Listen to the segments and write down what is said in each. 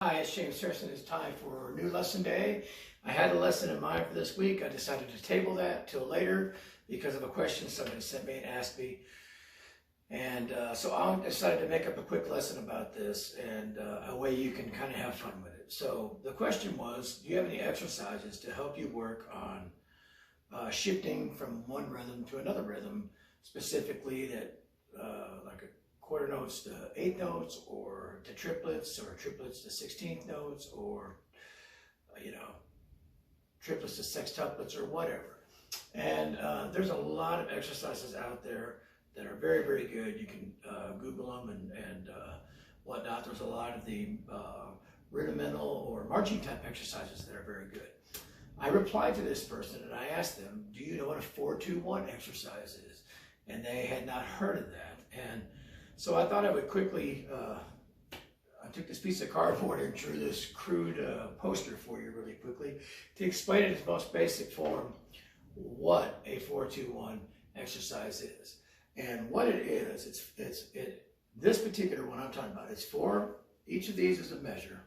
Hi, it's James Harrison. It's time for a new lesson day. I had a lesson in mind for this week. I decided to table that till later because of a question somebody sent me and asked me. And so I decided to make up a quick lesson about this and a way you can kind of have fun with it. So the question was, do you have any exercises to help you work on shifting from one rhythm to another rhythm, specifically that like a quarter notes to eighth notes, or to triplets, or triplets to 16th notes, or triplets to sextuplets, or whatever. And there's a lot of exercises out there that are very, very good. You can Google them and whatnot. There's a lot of the rhythmical or marching type exercises that are very good. I replied to this person and I asked them, do you know what a 4-2-1 exercise is? And they had not heard of that. And so I thought I would quickly, I took this piece of cardboard and drew this crude poster for you really quickly to explain in its most basic form what a 4-2-1 exercise is. And what it is, this particular one I'm talking about, it's each of these is a measure.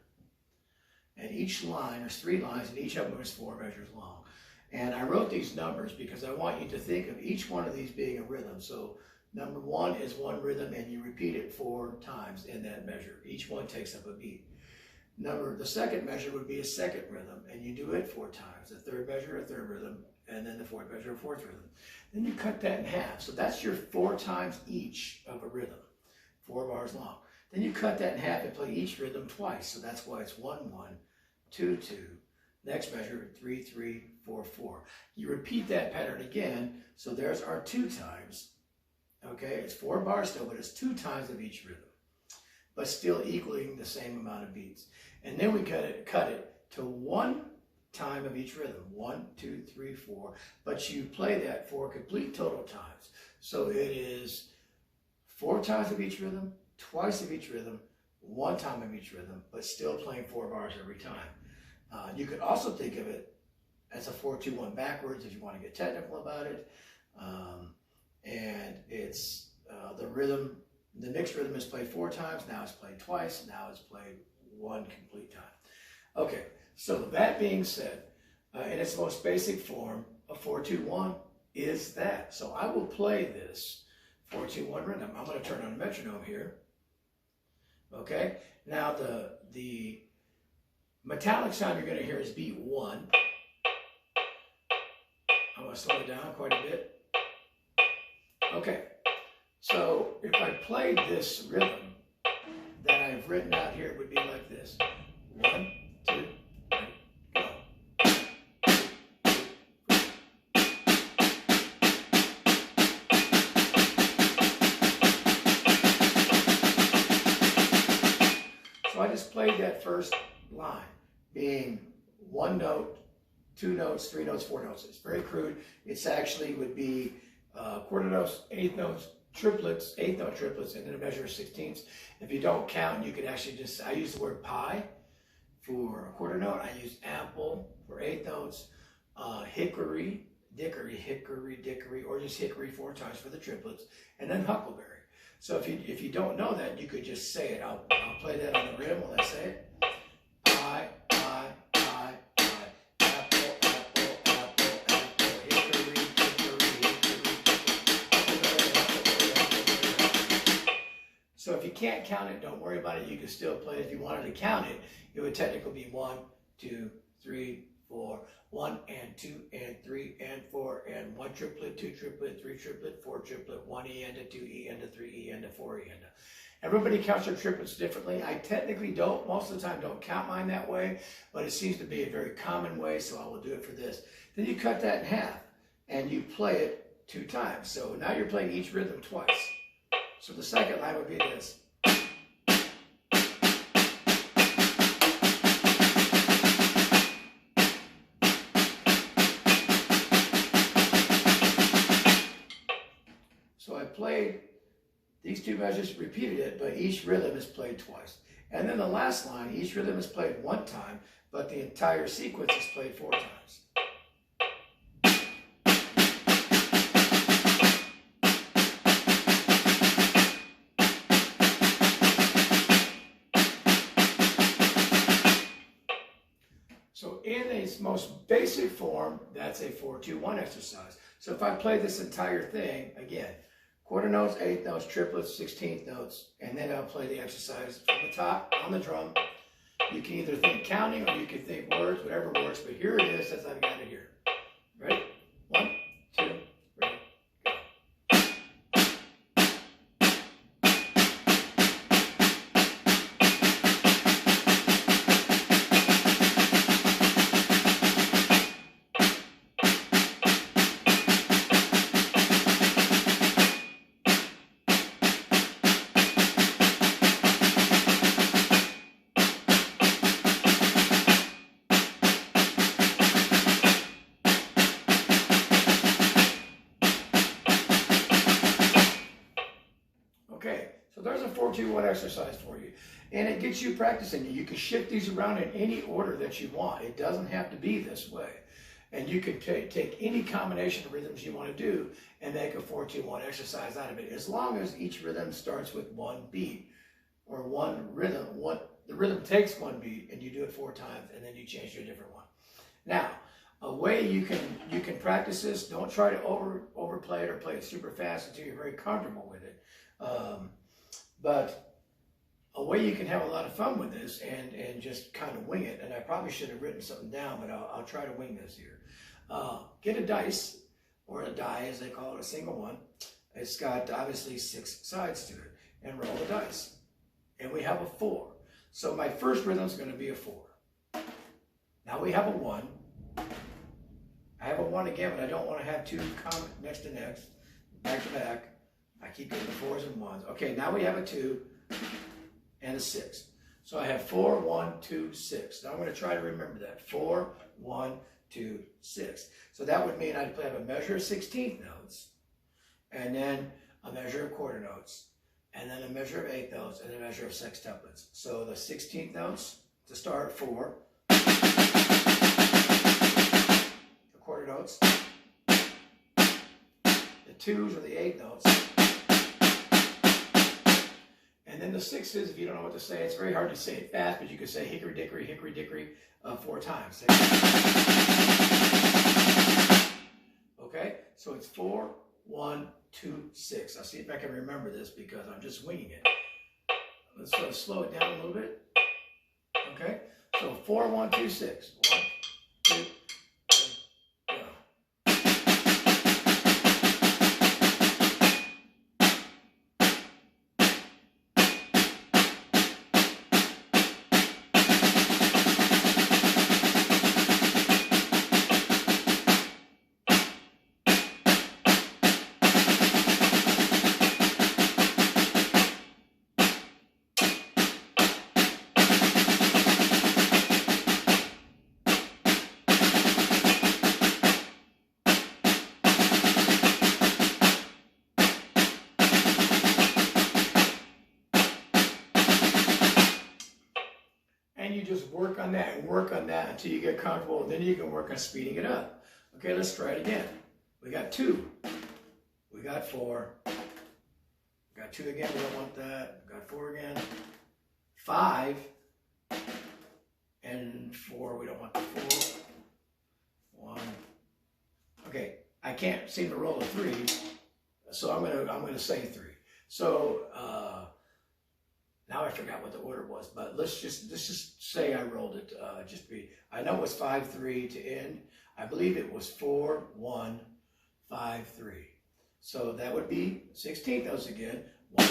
And each line, there's 3 lines, and each of them is 4 measures long. And I wrote these numbers because I want you to think of each one of these being a rhythm. So number 1 is one rhythm, and you repeat it 4 times in that measure. Each one takes up a beat. The second measure would be a second rhythm, and you do it 4 times. The third measure, a third rhythm, and then the fourth measure, a fourth rhythm. Then you cut that in half. So that's your 4 times each of a rhythm, 4 bars long. Then you cut that in half and play each rhythm twice. So that's why it's 1-1, 2-2. Next measure, 3-3, 4-4. You repeat that pattern again. So there's our 2 times. Okay, it's 4 bars still, but it's 2 times of each rhythm, but still equaling the same amount of beats. And then we cut it to 1 time of each rhythm, 1, 2, 3, 4, but you play that 4 complete total times. So it is 4 times of each rhythm, twice of each rhythm, 1 time of each rhythm, but still playing 4 bars every time. You could also think of it as a 4-2-1 backwards if you want to get technical about it. And it's the mixed rhythm is played 4 times, now it's played twice, now it's played 1 complete time. Okay, so that being said, in its most basic form, a 4-2-1 is that. So I will play this 4-2-1 rhythm. I'm going to turn on a metronome here. Okay, now the metallic sound you're going to hear is beat 1. I'm going to slow it down quite a bit. Okay, so if I played this rhythm that I've written out here, it would be like this. 1, 2, 3, go. So I just played that first line, being 1 note, 2 notes, 3 notes, 4 notes. It's very crude. It's actually would be quarter notes, eighth notes, triplets, eighth note triplets, and then a measure of 16ths. If you don't count, you could actually I use the word pi for a quarter note. I use apple for eighth notes, hickory, dickory, or just hickory 4 times for the triplets, and then huckleberry. So if you don't know that, you could just say it. I'll play that on the rhythm while I say it. Pi, pi, pi, pi, apple, apple, apple, apple, hickory, so if you can't count it, don't worry about it. You can still play it. If you wanted to count it, it would technically be 1, 2, 3, 4, 1 and 2 and 3 and 4 and 1 triplet, 2 triplet, 3 triplet, 4 triplet, 1 E and a 2 E and a 3 E and a 4 E and a. Everybody counts their triplets differently. I technically don't, most of the time, don't count mine that way, but it seems to be a very common way, so I will do it for this. Then you cut that in half and you play it 2 times. So now you're playing each rhythm twice. So the second line would be this. So I played these 2 measures, repeated it, but each rhythm is played twice. And then the last line, each rhythm is played 1 time, but the entire sequence is played 4 times. So in its most basic form, that's a 4-2-1 exercise. So if I play this entire thing, again, quarter notes, eighth notes, triplets, 16th notes, and then I'll play the exercise from the top on the drum. You can either think counting or you can think words, whatever works, but here it is as I've got it here. Ready? 1, 2, 3, go. Okay, so there's a 4-2-1 exercise for you. And it gets you practicing. You can shift these around in any order that you want. It doesn't have to be this way. And you can take any combination of rhythms you want to do and make a 4-2-1 exercise out of it, as long as each rhythm starts with one beat or one rhythm. The rhythm takes one beat and you do it 4 times and then you change to a different one. Now, a way you can practice this, don't try to overplay it or play it super fast until you're very comfortable with it. But a way you can have a lot of fun with this and just kind of wing it, and I probably should have written something down, but I'll try to wing this here. Get a dice, or a die as they call it, a single one. It's got obviously 6 sides to it, and roll the dice. And we have a 4. So my first rhythm is going to be a 4. Now we have a 1. I have a 1 again, but I don't want to have 2 next to next, back to back. I keep getting the 4s and 1s. Okay, now we have a 2 and a 6. So I have 4, 1, 2, 6. Now I'm going to try to remember that. 4, 1, 2, 6. So that would mean I'd have a measure of 16th notes, and then a measure of quarter notes, and then a measure of eighth notes, and a measure of sextuplets. So the 16th notes to start, 4. The quarter notes. The 2s or the eighth notes. And then the 6s, if you don't know what to say, it's very hard to say it fast, but you can say hickory dickory 4 times. Okay, so it's 4, 1, 2, 6. I'll see if I can remember this because I'm just winging it. Let's sort of slow it down a little bit. Okay, so 4, 1, 2, 6. 1, 2, 3, go. And you just work on that and work on that until you get comfortable. Then you can work on speeding it up. Okay, let's try it again. We got 2. We got 4. We got 2 again. We don't want that. We got 4 again. 5. And 4. We don't want the 4. 1. Okay, I can't seem to roll a 3. So I'm gonna say 3. So now I forgot what the order was, but let's just say I rolled it. I know it was 5-3 to end. I believe it was 4, 1, 5, 3. So that would be 16th notes again. 1,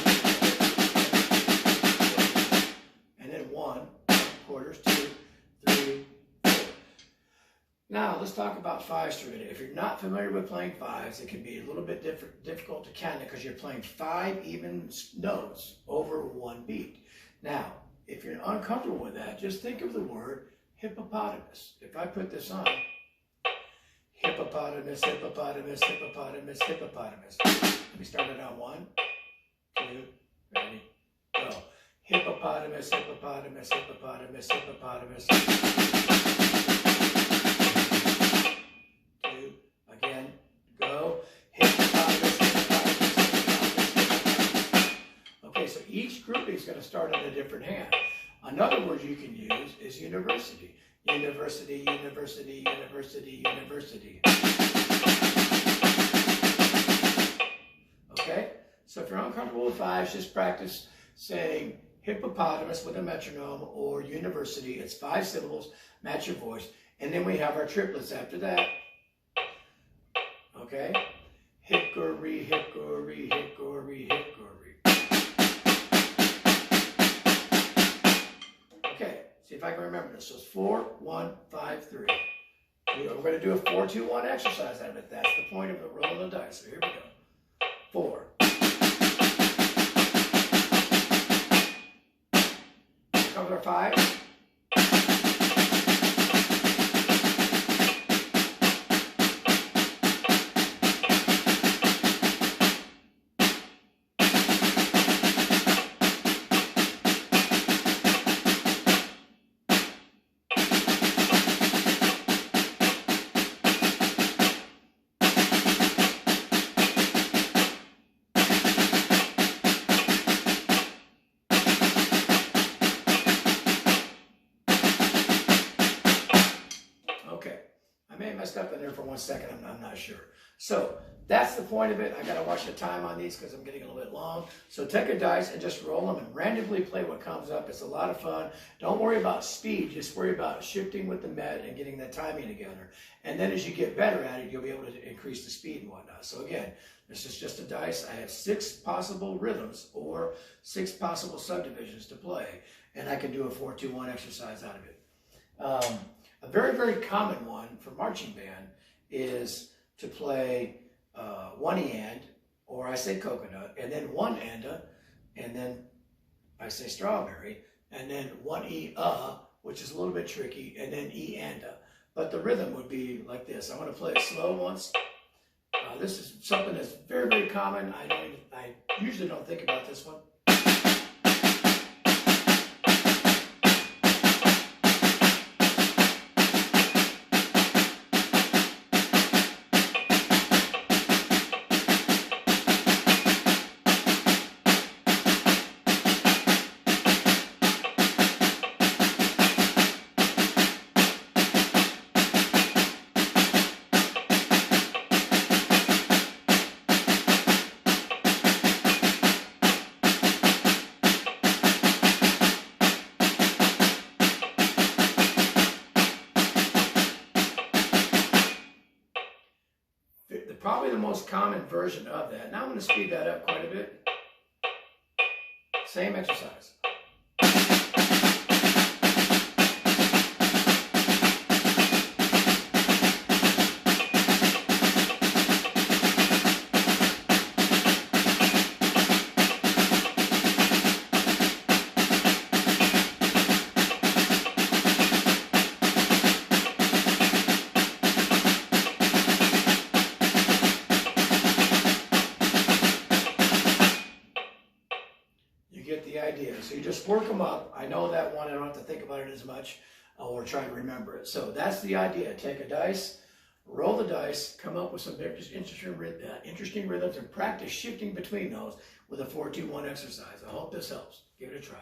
and then 1 quarters, 2, 3, 4. Now let's talk about 5s for a minute. If you're not familiar with playing 5s, it can be a little bit difficult to count it because you're playing 5 even notes over 1 beat. Now, if you're uncomfortable with that, just think of the word hippopotamus. If I put this on, hippopotamus, hippopotamus, hippopotamus, hippopotamus. Let me start it on 1, 2, ready, go. Hippopotamus, hippopotamus, hippopotamus, hippopotamus. 2, again, go. Hippopotamus, hippopotamus, hippopotamus. Okay, so each grouping is going to start on a different hand. Another word you can use is university. university, university, university, university. Okay? So if you're uncomfortable with fives, just practice saying hippopotamus with a metronome or university. It's 5 syllables, match your voice. And then we have our triplets after that. Okay? Hickory, hickory, hickory, hickory. Okay, see if I can remember this. So it's 4, 1, 5, 3. We're going to do a 4, 2, 1 exercise out of it. That's the point of it, rolling the dice. So here we go. 4. Here comes our 5. Messed up in there for 1 second, I'm not sure. So that's the point of it. I gotta watch the time on these because I'm getting a little bit long. So take a dice and just roll them and randomly play what comes up. It's a lot of fun. Don't worry about speed, just worry about shifting with the met and getting that timing together. And then as you get better at it, you'll be able to increase the speed and whatnot. So again, this is just a dice. I have 6 possible rhythms or 6 possible subdivisions to play, and I can do a 4, 2, 1 exercise out of it. A very, very common one for marching band is to play 1 E-and, or I say coconut, and then 1 anda, and then I say strawberry, and then 1 E-uh, which is a little bit tricky, and then E-anda. But the rhythm would be like this. I'm going to play it slow once. This is something that's very, very common. I usually don't think about this one. Probably the most common version of that. Now I'm going to speed that up quite a bit. Same exercise. So you just work them up. I know that one, I don't have to think about it as much or try to remember it. So that's the idea. Take a dice, roll the dice, come up with some interesting rhythms, and practice shifting between those with a 4-2-1 exercise. I hope this helps. Give it a try.